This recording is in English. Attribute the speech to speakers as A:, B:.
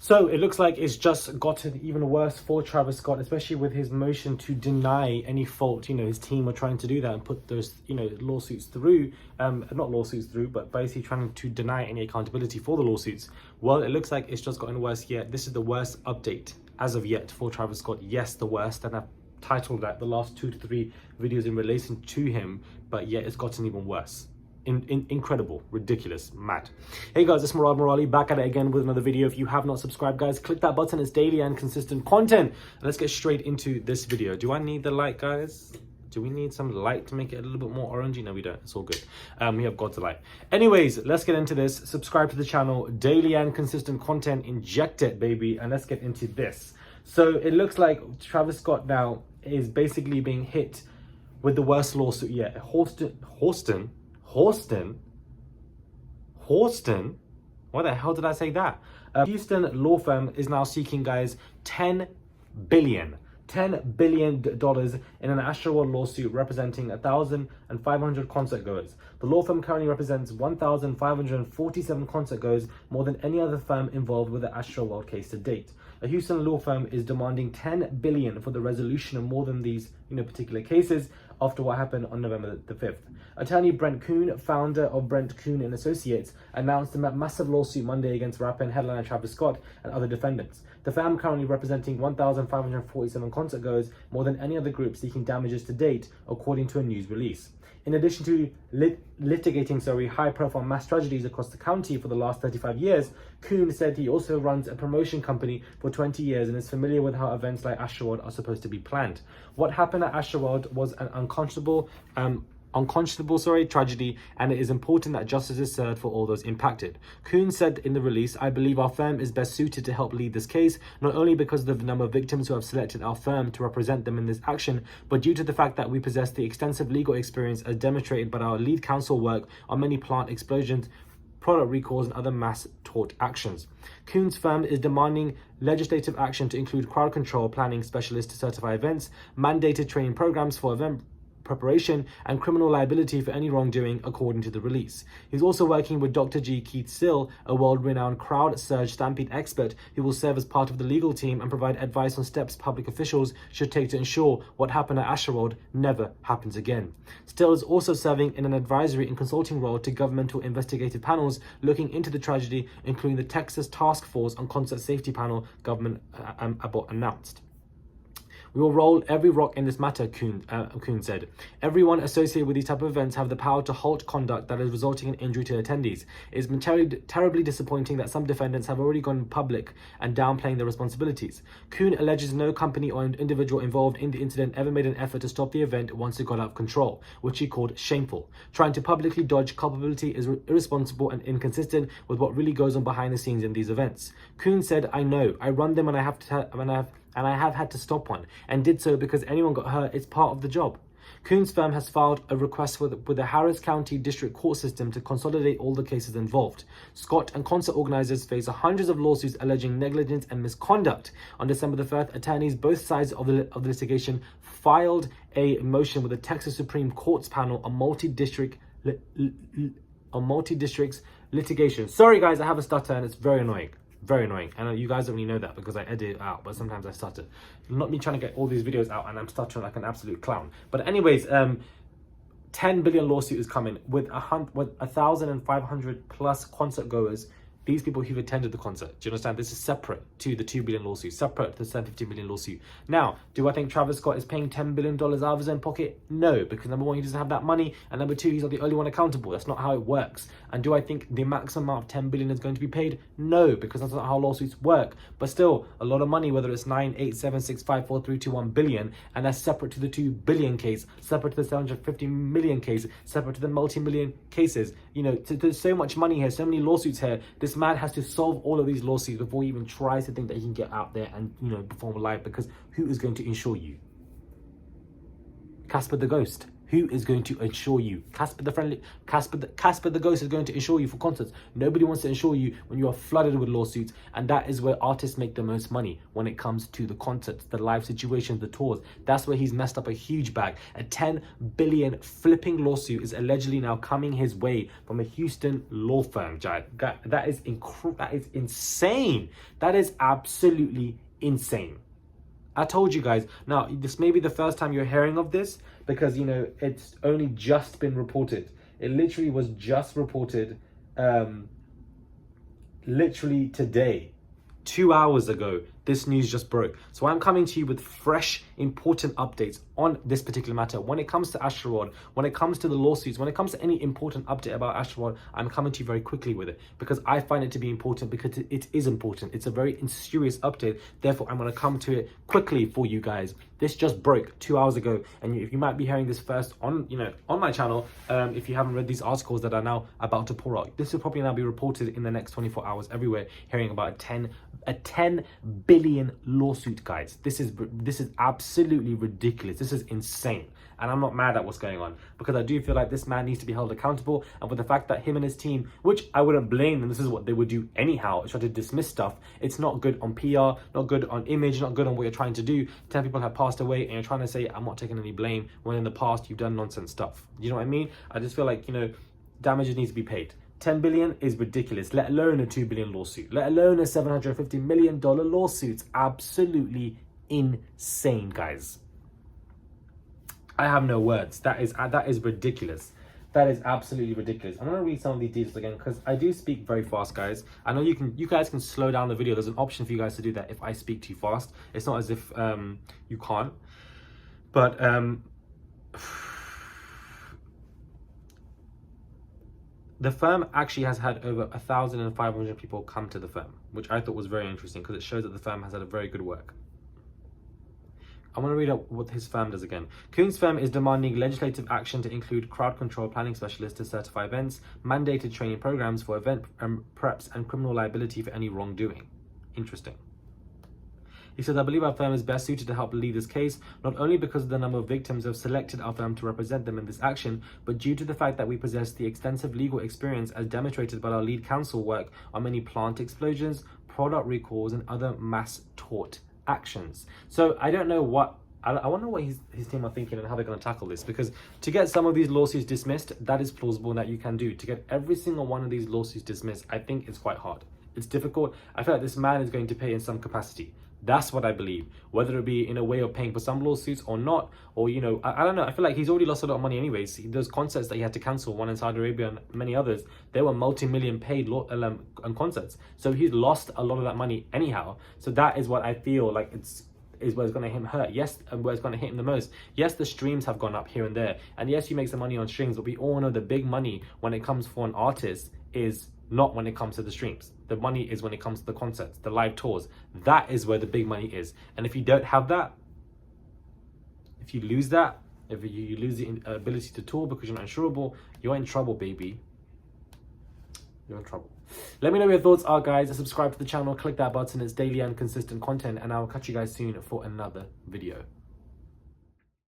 A: So it looks like it's just gotten even worse for Travis Scott, especially with his motion to deny any fault. His team are trying to do that and put those, lawsuits through, not lawsuits through, but basically trying to deny any accountability for the lawsuits. Well, it looks like it's just gotten worse yet. This is the worst update as of yet for Travis Scott. Yes, the worst, and I've titled that the last 2 to 3 videos in relation to him, but yet it's gotten even worse. Incredible, ridiculous, mad. Hey guys, it's Murad Merali back at it again with another video. If you have not subscribed, guys, click that button. It's daily and consistent content. And let's get straight into this video. Do I need the light, guys? Do we need some light to make it a little bit more orangey? No, we don't. It's all good. We have God's light. Anyways, let's get into this. Subscribe to the channel. Daily and consistent content. Inject it, baby. And let's get into this. So it looks like Travis Scott now is basically being hit with the worst lawsuit yet. Houston? Why the hell did I say that? Houston law firm is now seeking, guys, $10 billion in an Astroworld lawsuit representing 1,500 concert goers. The law firm currently represents 1,547 concert goers, more than any other firm involved with the Astroworld case to date. A Houston law firm is demanding $10 billion for the resolution of more than these particular cases after what happened on November the 5th. Attorney Brent Kuhn, founder of Brent Kuhn and Associates, announced a massive lawsuit Monday against rapper and headliner Travis Scott and other defendants. The firm, currently representing 1,547 concert goers, more than any other group, seeking damages to date, according to a news release. In addition to litigating high-profile mass tragedies across the county for the last 35 years, Kuhn said he also runs a promotion company for 20 years and is familiar with how events like Astroworld are supposed to be planned. What happened at Astroworld was an unconscionable tragedy, and it is important that justice is served for all those impacted. Kuhn said in the release, "I believe our firm is best suited to help lead this case, not only because of the number of victims who have selected our firm to represent them in this action, but due to the fact that we possess the extensive legal experience as demonstrated by our lead counsel work on many plant explosions, product recalls, and other mass tort actions." Kuhn's firm is demanding legislative action to include crowd control planning specialists to certify events, mandated training programs for event preparation, and criminal liability for any wrongdoing, according to the release. He's also working with Dr. G. Keith Sill, a world-renowned crowd surge stampede expert, who will serve as part of the legal team and provide advice on steps public officials should take to ensure what happened at Astroworld never happens again. Still is also serving in an advisory and consulting role to governmental investigative panels looking into the tragedy, including the Texas Task Force on Concert Safety Panel government announced. "We will roll every rock in this matter," Kuhn said. "Everyone associated with these type of events have the power to halt conduct that is resulting in injury to attendees. It has been terribly disappointing that some defendants have already gone public and downplaying their responsibilities." Kuhn alleges no company or individual involved in the incident ever made an effort to stop the event once it got out of control, which he called shameful. "Trying to publicly dodge culpability is irresponsible and inconsistent with what really goes on behind the scenes in these events." Kuhn said, "I know, I run them and I have had to stop one, and did so because anyone got hurt. It's part of the job." Kuhn's firm has filed a request with the Harris County District Court system to consolidate all the cases involved. Scott and concert organizers face hundreds of lawsuits alleging negligence and misconduct. On December the 1st, attorneys both sides of the litigation filed a motion with the Texas Supreme Court's panel on multi-districts litigation. Sorry guys, I have a stutter and it's very annoying. Very annoying. And you guys only know that because I edit it out, but sometimes I stutter. Not me trying to get all these videos out and I'm stuttering like an absolute clown. But anyways, 10 billion lawsuit is coming with 1,500 plus concert goers. These people who've attended the concert. Do you understand? This is separate to the 2 billion lawsuit, separate to the 750 million lawsuit. Now, do I think Travis Scott is paying $10 billion out of his own pocket? No, because number one, he doesn't have that money, and number two, he's not the only one accountable. That's not how it works. And do I think the maximum amount of 10 billion is going to be paid? No, because that's not how lawsuits work. But still, a lot of money, whether it's 9, 8, 7, 6, 5, 4, 3, 2, 1 billion, and that's separate to the 2 billion case, separate to the 750 million case, separate to the multi-million cases. There's so much money here, so many lawsuits here. This man has to solve all of these lawsuits before he even tries to think that he can get out there and perform live, because who is going to insure you? Casper the Ghost. Who is going to insure you? Casper the Ghost is going to insure you for concerts. Nobody wants to insure you when you are flooded with lawsuits, and that is where artists make the most money when it comes to the concerts, the live situations, the tours. That's where he's messed up a huge bag. A 10 billion flipping lawsuit is allegedly now coming his way from a Houston law firm. That is insane. That is absolutely insane. I told you guys. Now, this may be the first time you're hearing of this because, you know, it's only just been reported. It literally was just reported literally today. 2 hours ago, this news just broke. So I'm coming to you with fresh, important updates on this particular matter. When it comes to Astroworld, when it comes to the lawsuits, when it comes to any important update about Astroworld, I'm coming to you very quickly with it because I find it to be important because it is important. It's a very serious update. Therefore, I'm going to come to it quickly for you guys. This just broke 2 hours ago, and you might be hearing this first on my channel. If you haven't read these articles that are now about to pour out, this will probably now be reported in the next 24 hours everywhere. Hearing about a 10 billion lawsuit, guys. This is absolutely ridiculous. This is insane, and I'm not mad at what's going on because I do feel like this man needs to be held accountable. And for the fact that him and his team, which I wouldn't blame them, this is what they would do anyhow, try to dismiss stuff. It's not good on PR, not good on image, not good on what you're trying to do. 10 people have passed away, and you're trying to say I'm not taking any blame when in the past you've done nonsense stuff. You know what I mean? I just feel like, you know, damages need to be paid. 10 billion is ridiculous, let alone a 2 billion lawsuit, let alone a $750 million lawsuit. Absolutely insane, guys. I have no words. That is ridiculous. That is absolutely ridiculous. I'm gonna read some of these details again because I do speak very fast, guys. I know you guys can slow down the video. There's an option for you guys to do that if I speak too fast. It's not as if you can't, but the firm actually has had over 1,500 people come to the firm, which I thought was very interesting because it shows that the firm has had a very good work. I want to read out what his firm does again. Coon's firm is demanding legislative action to include crowd control planning specialists to certify events, mandated training programs for event preps, and criminal liability for any wrongdoing. Interesting. He said, I believe our firm is best suited to help lead this case, not only because of the number of victims who have selected our firm to represent them in this action, but due to the fact that we possess the extensive legal experience as demonstrated by our lead counsel work on many plant explosions, product recalls, and other mass tort actions. So I don't know what, I wonder what his team are thinking and how they're going to tackle this, because to get some of these lawsuits dismissed, that is plausible and that you can do. To get every single one of these lawsuits dismissed, I think it's quite hard. It's difficult. I feel like this man is going to pay in some capacity. That's what I believe. Whether it be in a way of paying for some lawsuits or not, or, you know, I don't know. I feel like he's already lost a lot of money anyways. Those concerts that he had to cancel, one in Saudi Arabia and many others, they were multi-million paid concerts. So he's lost a lot of that money anyhow. So that is what I feel like is where it's going to hit him hurt. Yes, and where it's going to hit him the most. Yes, the streams have gone up here and there. And yes, you make some money on streams, but we all know the big money when it comes for an artist is not when it comes to the streams. The money is when it comes to the concerts, the live tours. That is where the big money is. And if you don't have that, if you lose that, if you lose the ability to tour because you're not insurable, you're in trouble, baby. You're in trouble. Let me know what your thoughts are, guys. Subscribe to the channel, click that button. It's daily and consistent content, and I'll catch you guys soon for another video.